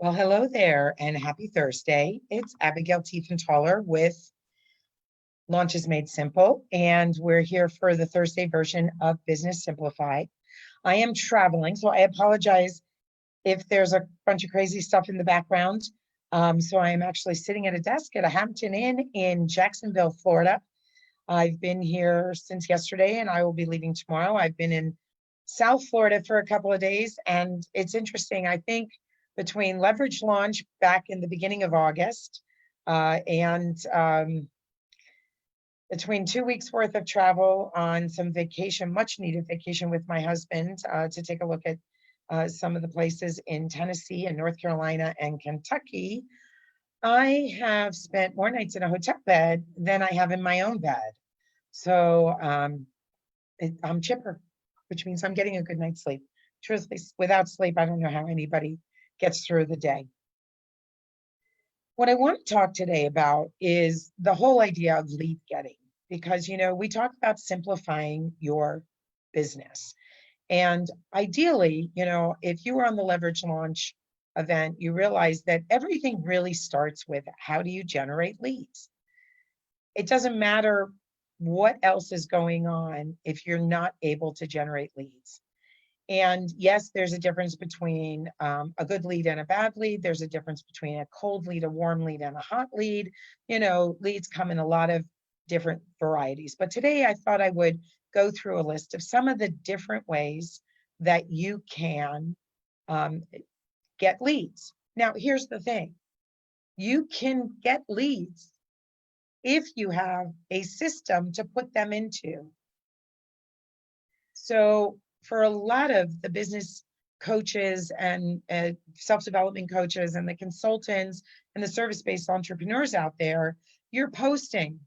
Well, hello there and happy Thursday. It's Abigail Tiefenthaler with Launches Made Simple, and we're here for the Thursday version of Business Simplified. I am traveling, so I apologize if there's a bunch of crazy stuff in the background. So I am actually sitting at a desk at a Hampton Inn in Jacksonville, Florida. I've been here since yesterday and I will be leaving tomorrow. I've been in South Florida for a couple of days, and it's interesting. I think between Leverage Launch back in the beginning of August and between 2 weeks worth of travel on some vacation, much needed vacation with my husband to take a look at some of the places in Tennessee and North Carolina and Kentucky, I have spent more nights in a hotel bed than I have in my own bed. So I'm chipper, which means I'm getting a good night's sleep. Truthfully, without sleep, I don't know how anybody gets through the day. What I want to talk today about is the whole idea of lead getting, because, we talk about simplifying your business. And ideally, if you were on the Leverage Launch event, you realize that everything really starts with how do you generate leads? It doesn't matter what else is going on if you're not able to generate leads. And yes, there's a difference between a good lead and a bad lead. There's a difference between a cold lead, a warm lead, and a hot lead. Leads come in a lot of different varieties. But today I thought I would go through a list of some of the different ways that you can get leads. Now, here's the thing. You can get leads if you have a system to put them into. So for a lot of the business coaches and self-development coaches and the consultants and the service-based entrepreneurs out there, you're posting.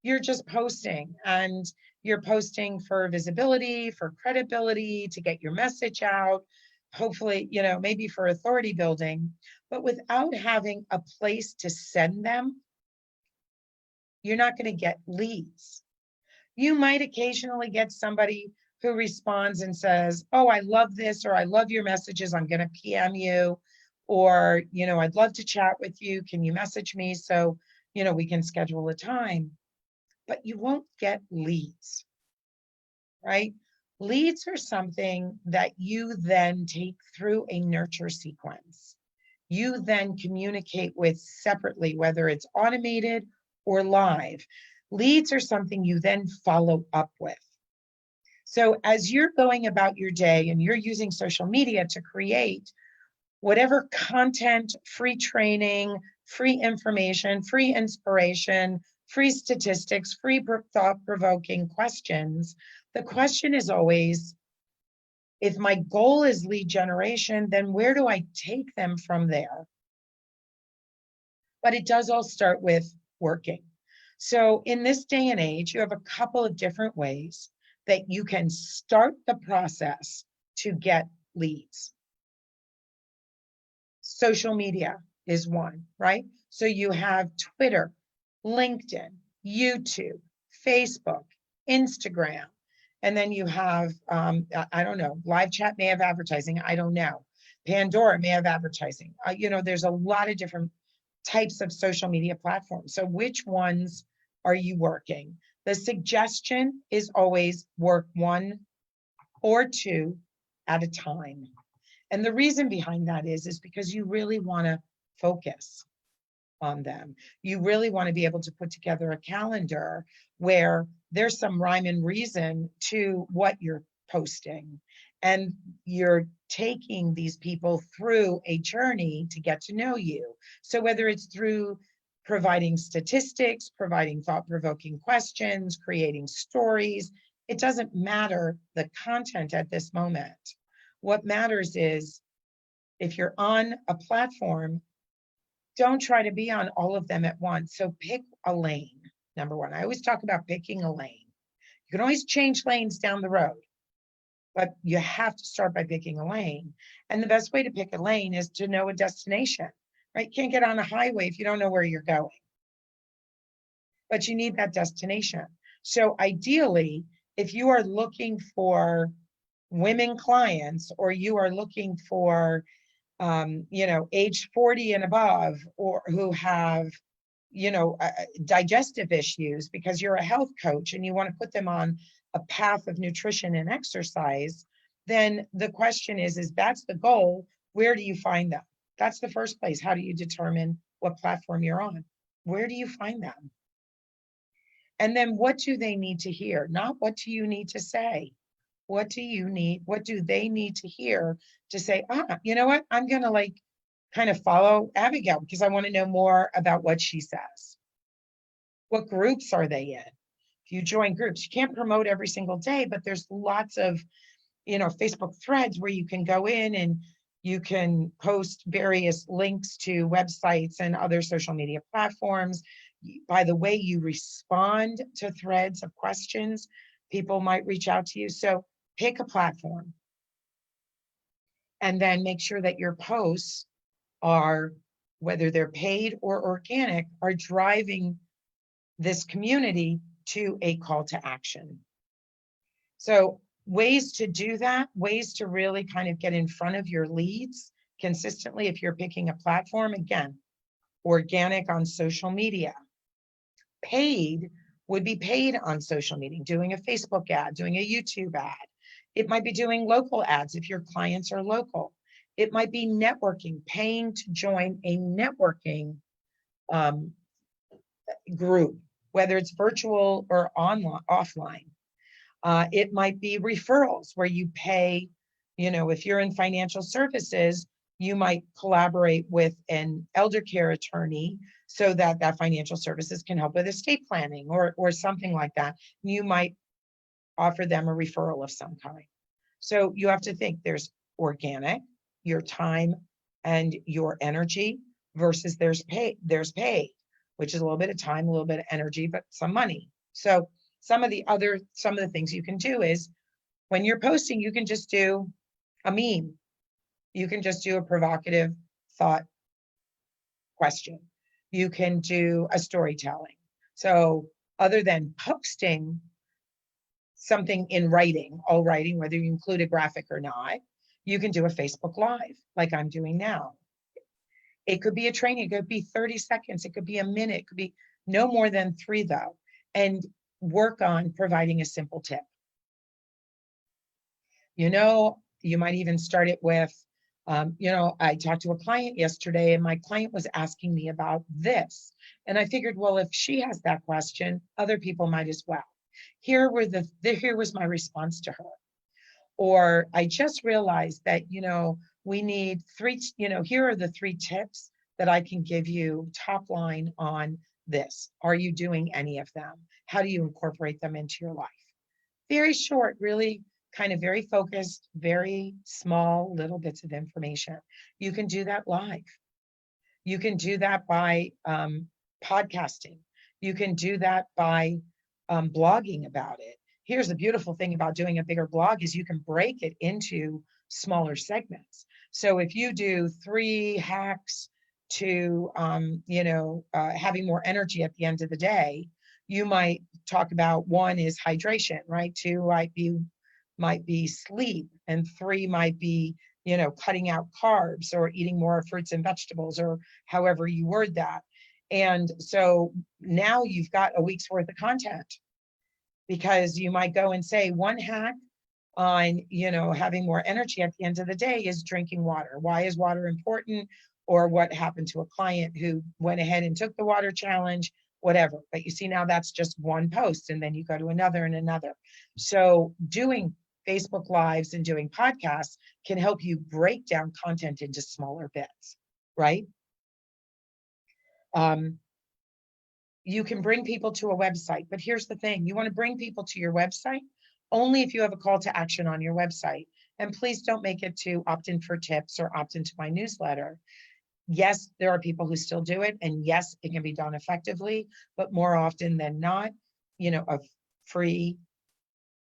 You're just posting, and you're posting for visibility, for credibility, to get your message out, hopefully, maybe for authority building, but without having a place to send them, you're not going to get leads. You might occasionally get somebody who responds and says, oh, I love this, or I love your messages, I'm going to PM you, or, I'd love to chat with you. Can you message me so, we can schedule a time? But you won't get leads, right? Leads are something that you then take through a nurture sequence. You then communicate with separately, whether it's automated or live. Leads are something you then follow up with. So as you're going about your day and you're using social media to create whatever content, free training, free information, free inspiration, free statistics, free thought-provoking questions, the question is always, if my goal is lead generation, then where do I take them from there? But it does all start with working. So in this day and age, you have a couple of different ways that you can start the process to get leads. Social media is one, right? So you have Twitter, LinkedIn, YouTube, Facebook, Instagram, and then you have, I don't know, live chat may have advertising, I don't know. Pandora may have advertising. There's a lot of different types of social media platforms. So which ones are you working? The suggestion is always work one or two at a time. And the reason behind that is because you really want to focus on them. You really want to be able to put together a calendar where there's some rhyme and reason to what you're posting. And you're taking these people through a journey to get to know you. So whether it's through providing statistics, providing thought-provoking questions, creating stories, it doesn't matter the content at this moment. What matters is if you're on a platform, don't try to be on all of them at once. So pick a lane, number one. I always talk about picking a lane. You can always change lanes down the road, but you have to start by picking a lane. And the best way to pick a lane is to know a destination, right? You can't get on a highway if you don't know where you're going. But you need that destination. So ideally, if you are looking for women clients, or you are looking for age 40 and above, or who have, digestive issues, because you're a health coach and you want to put them on a path of nutrition and exercise, then the question is that's the goal. Where do you find them? That's the first place. How do you determine what platform you're on? Where do you find them? And then what do they need to hear? Not what do you need to say? What do they need to hear to say, you know what? I'm going to kind of follow Abigail because I want to know more about what she says. What groups are they in? If you join groups, you can't promote every single day, but there's lots of, Facebook threads where you can go in and you can post various links to websites and other social media platforms. By the way you respond to threads of questions, people might reach out to you. So pick a platform and then make sure that your posts are, whether they're paid or organic, are driving this community to a call to action. So ways to do that, ways to really kind of get in front of your leads consistently if you're picking a platform. Again, organic on social media. Paid would be paid on social media, doing a Facebook ad, doing a YouTube ad. It might be doing local ads if your clients are local. It might be networking, paying to join a networking group, whether it's virtual or online, offline. It might be referrals where you pay, if you're in financial services, you might collaborate with an elder care attorney so that that financial services can help with estate planning or something like that. You might offer them a referral of some kind. So you have to think there's organic, your time and your energy, versus there's paid, which is a little bit of time, a little bit of energy, but some money. So some of the things you can do is when you're posting, you can just do a meme. You can just do a provocative thought question. You can do a storytelling. So other than posting something in writing, all writing, whether you include a graphic or not, you can do a Facebook Live like I'm doing now. It could be a training, it could be 30 seconds, it could be a minute, it could be no more than 3 though, and work on providing a simple tip. You might even start it with, I talked to a client yesterday and my client was asking me about this. And I figured, well, if she has that question, other people might as well. Here was my response to her. Or I just realized that, we need 3, here are the 3 tips that I can give you top line on this. Are you doing any of them? How do you incorporate them into your life? Very short, really kind of very focused, very small little bits of information. You can do that live. You can do that by podcasting. You can do that by blogging about it. Here's the beautiful thing about doing a bigger blog is you can break it into smaller segments. So if you do 3 hacks to, having more energy at the end of the day, you might talk about 1 is hydration, right? 2 might be sleep, and 3 might be, cutting out carbs or eating more fruits and vegetables, or however you word that. And so now you've got a week's worth of content, because you might go and say 1 hack on, having more energy at the end of the day is drinking water. Why is water important? Or what happened to a client who went ahead and took the water challenge, whatever. But you see, now that's just 1 post, and then you go to another and another. So doing Facebook Lives and doing podcasts can help you break down content into smaller bits, right? You can bring people to a website, but here's the thing. You want to bring people to your website only if you have a call to action on your website. And please don't make it to opt in for tips or opt into my newsletter. Yes, there are people who still do it, and yes, it can be done effectively, but more often than not, a free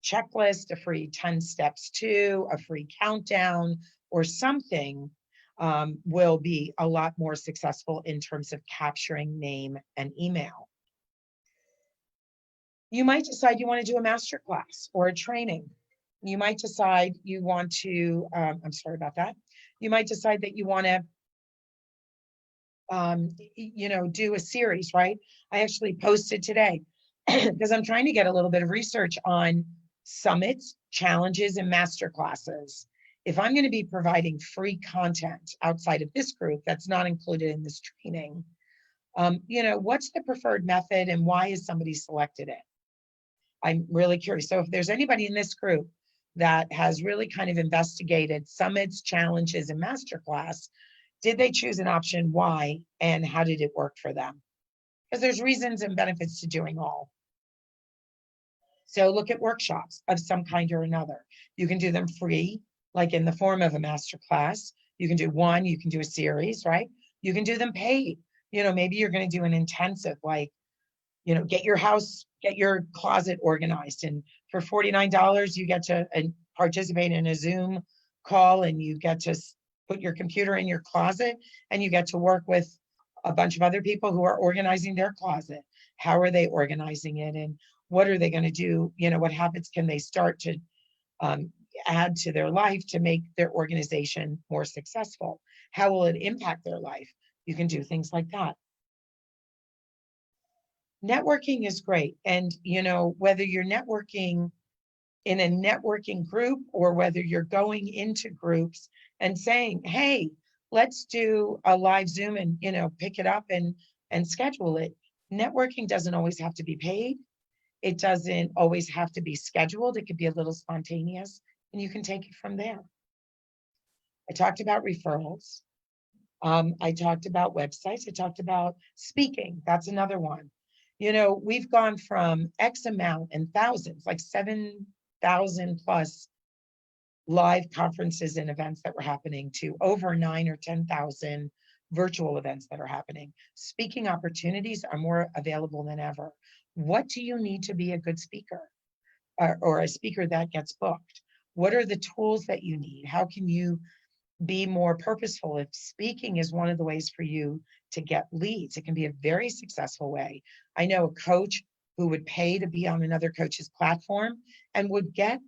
checklist, a free 10 steps to, a free countdown or something will be a lot more successful in terms of capturing name and email. You might decide you want to do a masterclass or a training. You might decide you want to, I'm sorry about that. You might decide that you want to do a series, right? I actually posted today because I'm trying to get a little bit of research on summits, challenges, and master classes. If I'm going to be providing free content outside of this group that's not included in this training, what's the preferred method and why has somebody selected it? I'm really curious. So if there's anybody in this group that has really kind of investigated summits, challenges, and masterclass, did they choose an option? Why? And how did it work for them? Because there's reasons and benefits to doing all. So look at workshops of some kind or another. You can do them free, like in the form of a masterclass. You can do one, you can do a series, right? You can do them paid. Maybe you're going to do an intensive, like, get your closet organized. And for $49, you get to participate in a Zoom call, and you get to put your computer in your closet, and you get to work with a bunch of other people who are organizing their closet. How are they organizing it? And what are they going to do? What habits can they start to add to their life to make their organization more successful? How will it impact their life? You can do things like that. Networking is great. And, whether you're networking in a networking group or whether you're going into groups and saying, hey, let's do a live Zoom and, pick it up and schedule it. Networking doesn't always have to be paid. It doesn't always have to be scheduled. It could be a little spontaneous, and you can take it from there. I talked about referrals. I talked about websites. I talked about speaking. That's another one. We've gone from X amount and thousands, like 7,000 plus live conferences and events that were happening to over 9 or 10,000 virtual events that are happening. Speaking opportunities are more available than ever. What do you need to be a good speaker or a speaker that gets booked? What are the tools that you need? How can you be more purposeful? If speaking is one of the ways for you to get leads, it can be a very successful way. I know a coach who would pay to be on another coach's platform and would get,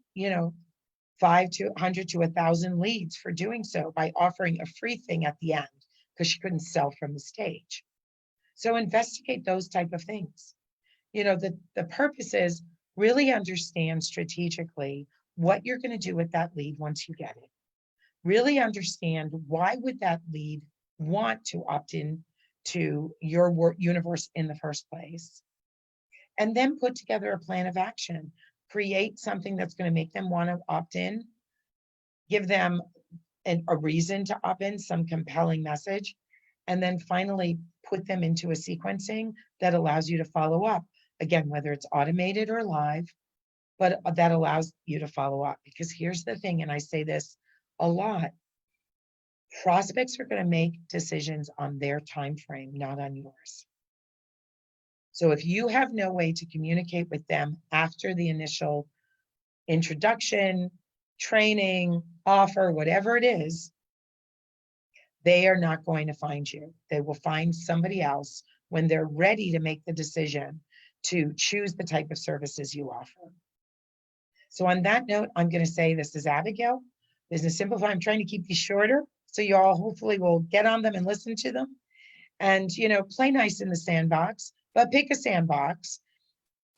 500 to 1,000 leads for doing so by offering a free thing at the end because she couldn't sell from the stage. So investigate those type of things. The purpose is really understand strategically what you're going to do with that lead once you get it. Really understand why would that lead want to opt in to your work universe in the first place. And then put together a plan of action. Create something that's going to make them want to opt in. Give them a reason to opt in, some compelling message. And then finally put them into a sequencing that allows you to follow up. Again, whether it's automated or live, but that allows you to follow up. Because here's the thing, and I say this a lot, prospects are going to make decisions on their time frame, not on yours. So if you have no way to communicate with them after the initial introduction, training, offer, whatever it is, they are not going to find you. They will find somebody else when they're ready to make the decision to choose the type of services you offer. So on that note, I'm going to say this is Abigail. Business Simplified. I'm trying to keep these shorter, so you all hopefully will get on them and listen to them. And, play nice in the sandbox, but pick a sandbox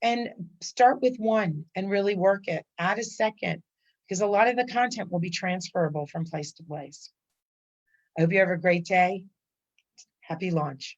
and start with one and really work it. Add a second, because a lot of the content will be transferable from place to place. I hope you have a great day. Happy launch.